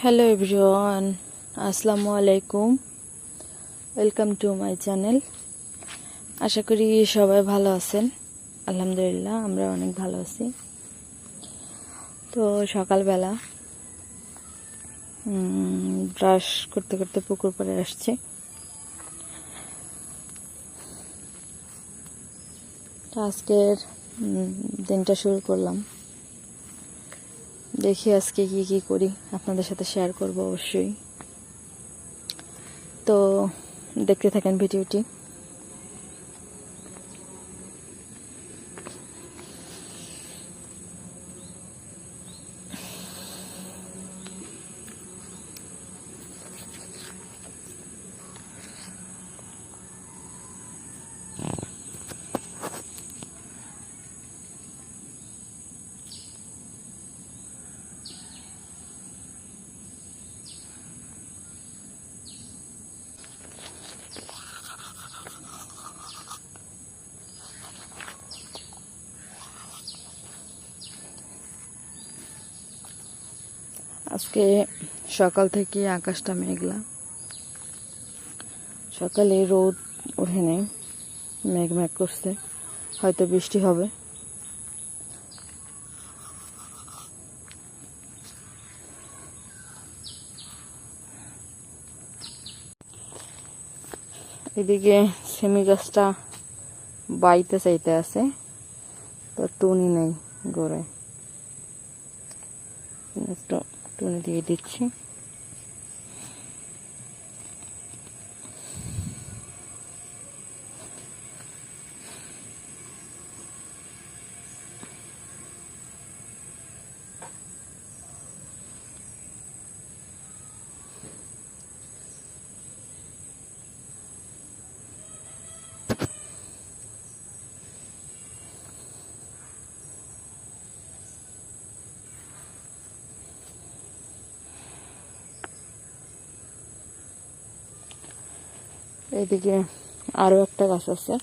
Hello everyone, আসসালামু আলাইকুম। Welcome to my channel. আশা করি সবাই ভালো আছেন। আলহামদুলিল্লাহ, আমরা অনেক ভালো আছি। তো সকালবেলা ব্রাশ করতে করতে পুকুর পাড়ে আসছি। তো আজকের দিনটা শুরু করলাম। দেখি আজকে কি করি, আপনাদের সাথে শেয়ার করব অবশ্যই। তো দেখতে থাকেন ভিডিওটি। আজকে সকাল থেকে আকাশটা মেঘলা। সকালে রোদ ওঠেনি, মেঘ মেঘ করছে, হয়তো বৃষ্টি হবে। এদিকে সেমি গাছটা বাইতে চাইতে আছে, তো টুনি নেই গোড়ায়, একটু টুনি দিয়ে দিচ্ছি। এদিকে আরো একটা গাছ আছে,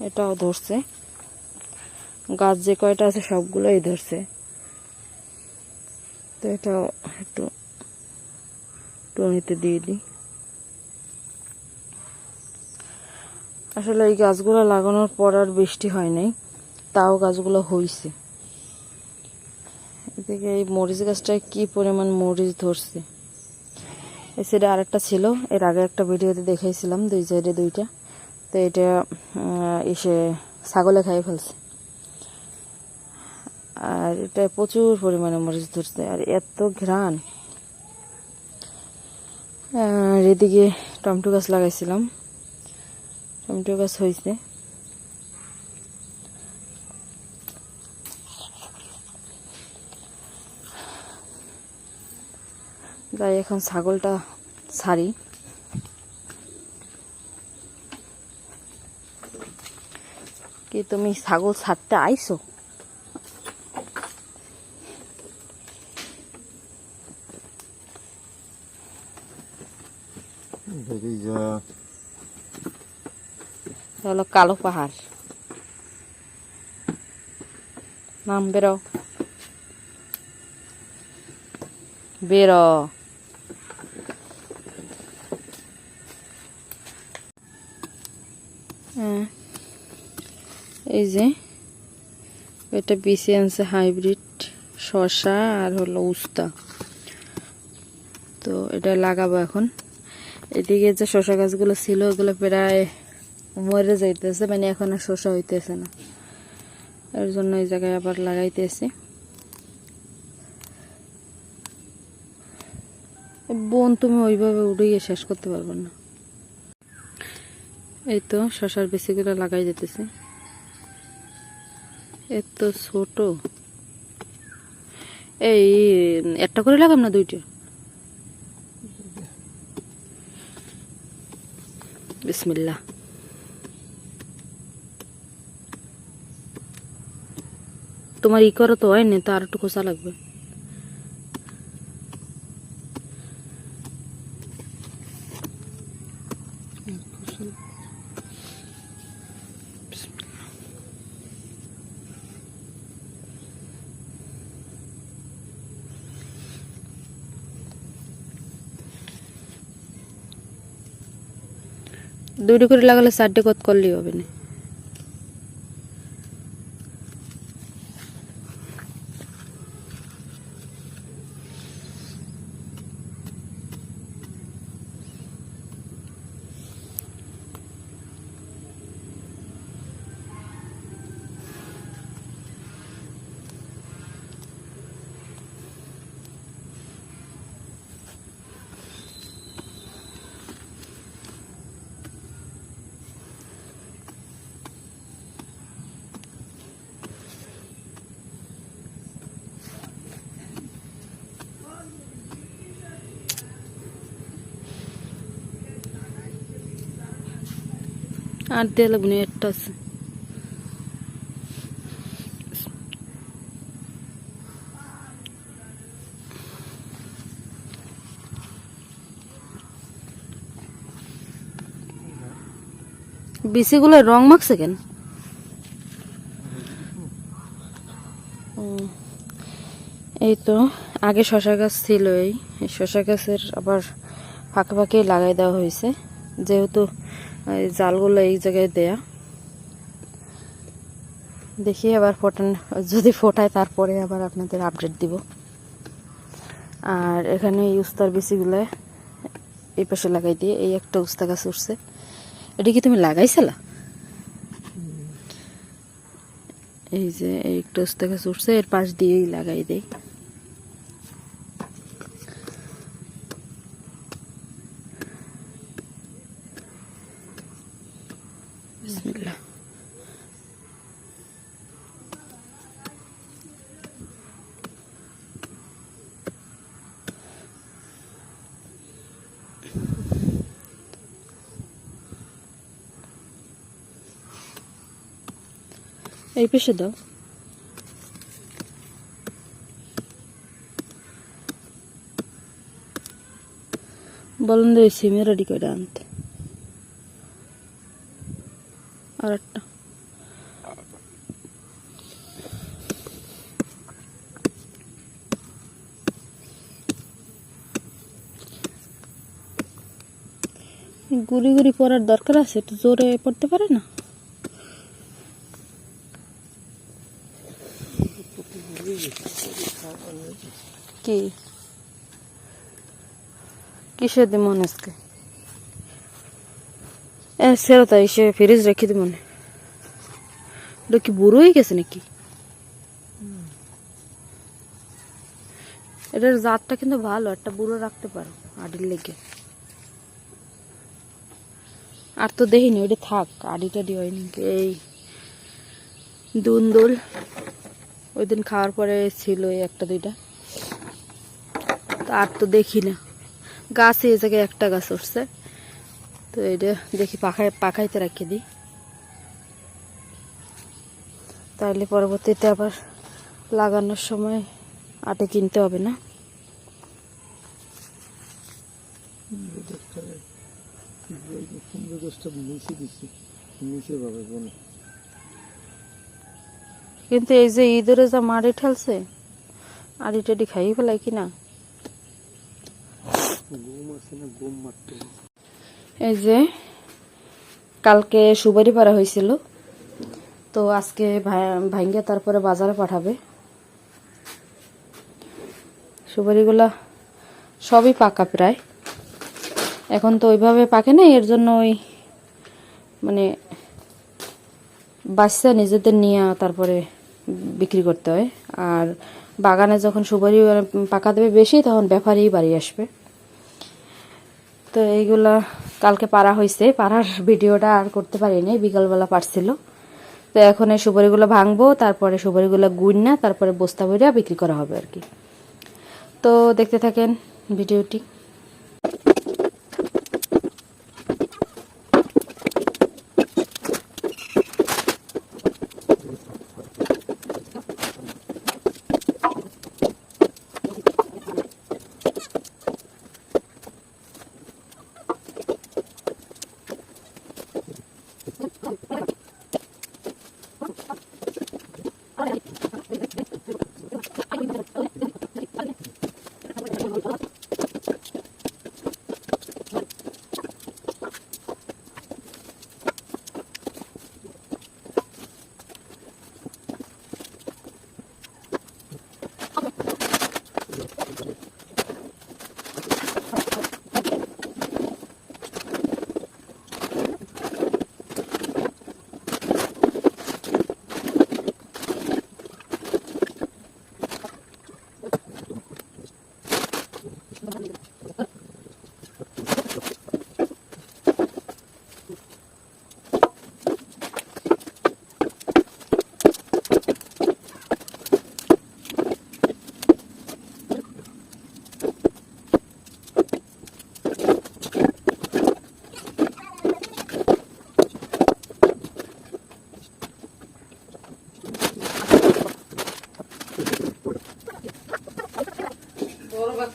এটাও ধরছে। গাছ যে কয়টা আছে সবগুলোই ধরছে, তো এটাও একটু টুনিতে দিয়ে দিই। আসলে এই গাছগুলো লাগানোর পর আর বৃষ্টি হয় নাই, তাও গাছগুলো হইছে। এদিকে এই মরিচ গাছটায় কি পরিমাণ মরিচ ধরছে। এই সাইডে আরেকটা ছিল, এর আগে একটা ভিডিওতে দেখাইছিলাম, দুই সাইডে দুইটা। তো এটা এসে ছাগলে খাই ফেলছে, আর এটা প্রচুর পরিমাণে মরিচ ধরছে, আর এত ঘ্রাণ। আর এদিকে টমেটো গাছ লাগাইছিলাম, টমেটো গাছ হয়েছে। যাই এখন ছাগলটা ছাড়ি। কি তুমি ছাগল ছাড়তে আইছো? হলো কালো পাহাড়, নাম বেরো বেরো। এই যে এটা বিসি আনছে হাইব্রিড শসা আর হলো উস্তা, তো এটা লাগাবো এখন। এদিকে যে শসা গাছগুলো ছিল ওগুলো প্রায় মরে যাইতেছে, মানে এখন আর শসা হইতেছে না, এর জন্য এই জায়গায় আবার লাগাইতেছি। বোন তুমি ওইভাবে উড়িয়ে শেষ করতে পারবো না। এই তো শসার বেশিগুলো লাগাই যেতেছে, এত ছোট। এই একটা করে লাগাম না দুইটা? বিসমিল্লাহ। তোমার ই করো তো হয় না, তো আর একটু খোসা লাগবে। দুইটা করে লাগালে 4টে কত করলেই হবে না। আর দেওয়া লাগবে না, একটা আছে। বিসিগুলো রং মাখছে কেন? এই তো আগে শশা গাছ ছিল, এই শশা গাছের আবার ফাঁকে ফাঁকে লাগাই দেওয়া হয়েছে, যেহেতু জালগুলো এই জায়গায় দেয়া। দেখি আবার ফোটান, যদি ফোটায় তারপরে আবার আপনাদের আপডেট দিব। আর এখানে এই উস্তার বিচিগুলো এই পাশে লাগাই দিয়ে, এই একটা উস্তা গাছ উঠছে। এটা কি তুমি লাগাইছিলা? এই যে এই একটা উস্তা গাছ উঠছে, এর পাশ দিয়েই লাগাই দেই। বিসমিল্লাহ। এই পেশে দাও। বলেন তো সিমে রেডি করে আনতে। আর একটা গুড়ি গুড়ি পড়ার দরকার আছে, একটু জোরে পড়তে পারে না? কি কিসের দি মনে আজকে সেরো তাই সে ফ্রিজ রেখে দি মনে। ওটা কি বুড়ো হয়ে গেছে নাকি? এটার জাতটা কিন্তু ভালো, একটা বুড়ো রাখতে পারো আডির লেগে। আর তো দেখিনি, ওইটা থাক, আডি টাডি হয়নি। এই দুন্দুল ওই দিন খাওয়ার পরে ছিল এই একটা দুইটা, আর তো দেখি না। গাছে এই জায়গায় একটা গাছ উঠছে, তো এটা দেখি পাখাইতে রাখি দিই, তাহলে পরবর্তীতে আবার লাগানোর সময় আটে কিনতে হবে না। কিন্তু এই যে ঈদের যা মাড়ি ঠেলছে, আড়ি টাড়ি খাই ফেলাই কিনা। এই যে কালকে সুপারি পাড়া হয়েছিল, তো আজকে ভাঙ্গে তারপরে বাজারে পাঠাবে। সুপারিগুলা সবই পাকা প্রায়, এখন তো ওইভাবে পাকে না, এর জন্য ওই মানে বাচ্চা নিজেদের নিয়ে তারপরে বিক্রি করতে হয়। আর বাগানে যখন সুপারি পাকা দেবে বেশি, তখন ব্যাপারী বাড়ি আসবে। তো এইগুলা কালকে পাড়া হয়েছে, পাড়ার ভিডিওটা আর করতে পারিনি, বিকালবেলা পারছিল। তো এখন এই সুপারিগুলো ভাঙবো, তারপরে সুপারিগুলো গুড় তারপরে বস্তা বইরা বিক্রি করা হবে আর কি। তো দেখতে থাকেন ভিডিওটি।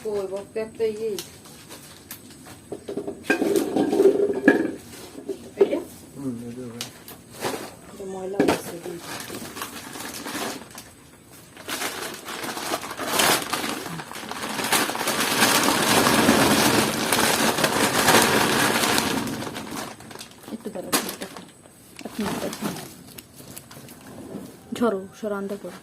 কই বক্তে একটা ইয়ে এটা এটা ময়লা আছে একটু দাঁড়াও ঝরো সরো আন্দা করো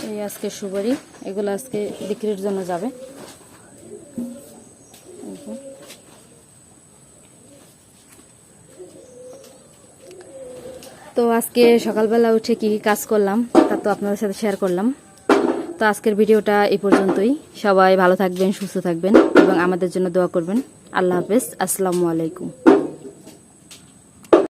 এই আজকে সুপারি এগুলো আজকে বিক্রির জন্য যাবে তো আজকে সকালবেলা উঠে কি কি কাজ করলাম তা তো আপনাদের সাথে শেয়ার করলাম। তো আজকের ভিডিওটা এই পর্যন্তই। সবাই ভালো থাকবেন, সুস্থ থাকবেন এবং আমাদের জন্য দোয়া করবেন। আল্লাহ হাফেজ, আসসালামু আলাইকুম।